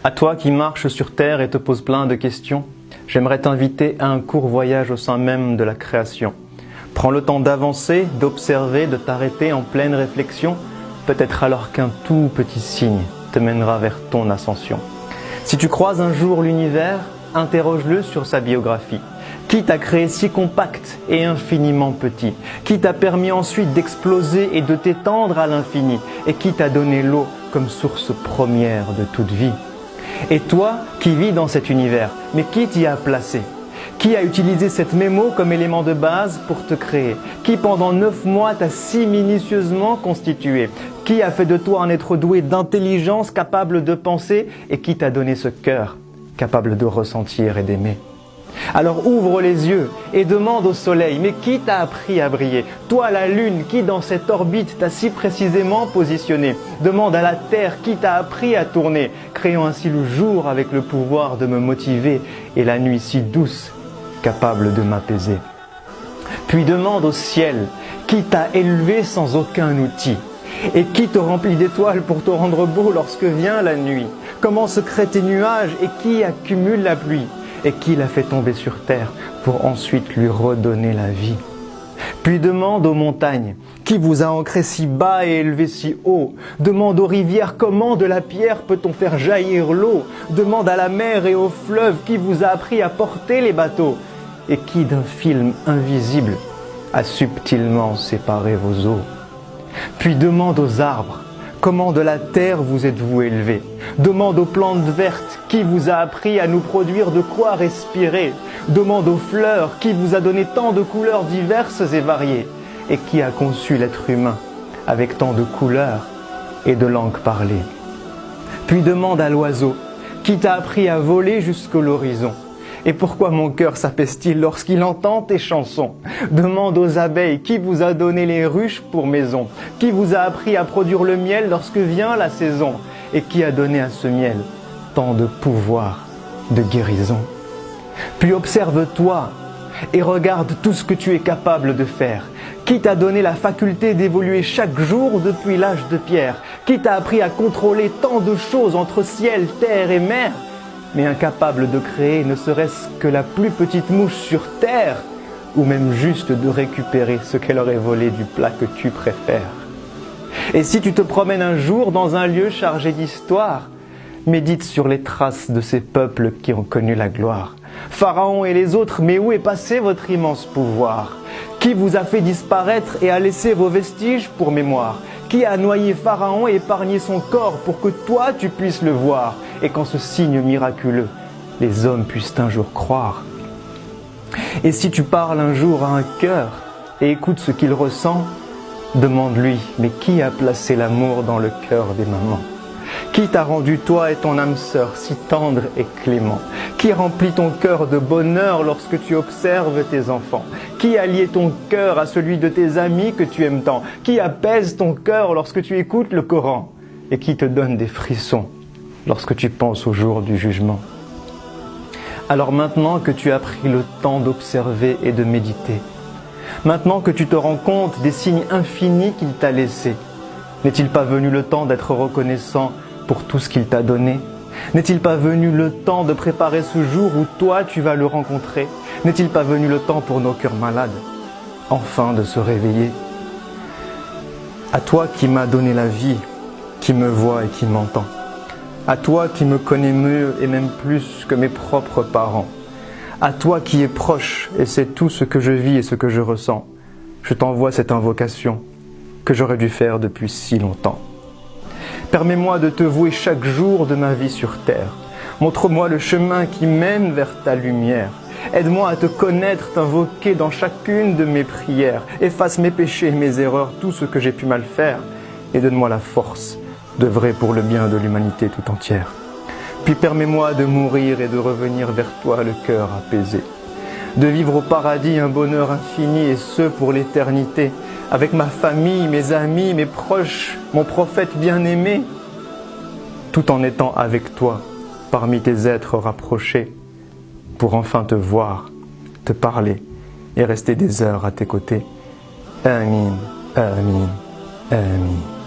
À toi qui marches sur terre et te poses plein de questions, j'aimerais t'inviter à un court voyage au sein même de la création. Prends le temps d'avancer, d'observer, de t'arrêter en pleine réflexion, peut-être alors qu'un tout petit signe te mènera vers ton ascension. Si tu croises un jour l'univers, interroge-le sur sa biographie. Qui t'a créé si compact et infiniment petit? Qui t'a permis ensuite d'exploser et de t'étendre à l'infini? Et qui t'a donné l'eau comme source première de toute vie? Et toi qui vis dans cet univers, mais qui t'y a placé? Qui a utilisé cette mémo comme élément de base pour te créer? Qui pendant 9 mois t'a si minutieusement constitué? Qui a fait de toi un être doué d'intelligence capable de penser et qui t'a donné ce cœur capable de ressentir et d'aimer? Alors ouvre les yeux et demande au soleil, mais qui t'a appris à briller? Toi la lune, qui dans cette orbite t'a si précisément positionné? Demande à la terre, qui t'a appris à tourner, créant ainsi le jour avec le pouvoir de me motiver et la nuit si douce, capable de m'apaiser. Puis demande au ciel, qui t'a élevé sans aucun outil? Et qui te remplit d'étoiles pour te rendre beau lorsque vient la nuit? Comment se créent tes nuages et qui accumule la pluie? Et qui l'a fait tomber sur terre pour ensuite lui redonner la vie? Puis demande aux montagnes, qui vous a ancré si bas et élevé si haut? Demande aux rivières, comment de la pierre peut-on faire jaillir l'eau? Demande à la mer et aux fleuves, qui vous a appris à porter les bateaux? Et qui d'un film invisible a subtilement séparé vos eaux? Puis demande aux arbres, comment de la terre vous êtes-vous élevé? Demande aux plantes vertes, qui vous a appris à nous produire de quoi respirer? Demande aux fleurs, qui vous a donné tant de couleurs diverses et variées? Et qui a conçu l'être humain avec tant de couleurs et de langues parlées? Puis demande à l'oiseau, qui t'a appris à voler jusqu'à l'horizon? Et pourquoi mon cœur s'apaise-t-il lorsqu'il entend tes chansons? Demande aux abeilles, qui vous a donné les ruches pour maison? Qui vous a appris à produire le miel lorsque vient la saison? Et qui a donné à ce miel tant de pouvoir, de guérison? Puis observe-toi et regarde tout ce que tu es capable de faire. Qui t'a donné la faculté d'évoluer chaque jour depuis l'âge de pierre? Qui t'a appris à contrôler tant de choses entre ciel, terre et mer? Mais incapable de créer ne serait-ce que la plus petite mouche sur terre, ou même juste de récupérer ce qu'elle aurait volé du plat que tu préfères. Et si tu te promènes un jour dans un lieu chargé d'histoire, médite sur les traces de ces peuples qui ont connu la gloire. Pharaon et les autres, mais où est passé votre immense pouvoir? Qui vous a fait disparaître et a laissé vos vestiges pour mémoire? Qui a noyé Pharaon et épargné son corps pour que toi tu puisses le voir? Et qu'en ce signe miraculeux, les hommes puissent un jour croire. Et si tu parles un jour à un cœur et écoutes ce qu'il ressent, demande-lui, mais qui a placé l'amour dans le cœur des mamans? Qui t'a rendu toi et ton âme sœur si tendre et clément? Qui remplit ton cœur de bonheur lorsque tu observes tes enfants? Qui a lié ton cœur à celui de tes amis que tu aimes tant? Qui apaise ton cœur lorsque tu écoutes le Coran? Et qui te donne des frissons lorsque tu penses au jour du jugement? Alors maintenant que tu as pris le temps d'observer et de méditer, maintenant que tu te rends compte des signes infinis qu'il t'a laissés, n'est-il pas venu le temps d'être reconnaissant pour tout ce qu'il t'a donné? N'est-il pas venu le temps de préparer ce jour où toi tu vas le rencontrer? N'est-il pas venu le temps pour nos cœurs malades, enfin de se réveiller? À toi qui m'as donné la vie, qui me voit et qui m'entend, à toi qui me connais mieux et même plus que mes propres parents, à toi qui es proche et sais tout ce que je vis et ce que je ressens, je t'envoie cette invocation que j'aurais dû faire depuis si longtemps. Permets-moi de te vouer chaque jour de ma vie sur terre. Montre-moi le chemin qui mène vers ta lumière. Aide-moi à te connaître, t'invoquer dans chacune de mes prières. Efface mes péchés et mes erreurs, tout ce que j'ai pu mal faire, et donne-moi la force d'œuvrer pour le bien de l'humanité tout entière. Puis permets-moi de mourir et de revenir vers toi le cœur apaisé. De vivre au paradis un bonheur infini et ce pour l'éternité, avec ma famille, mes amis, mes proches, mon prophète bien-aimé, tout en étant avec toi, parmi tes êtres rapprochés, pour enfin te voir, te parler et rester des heures à tes côtés. Amin, amin, amin.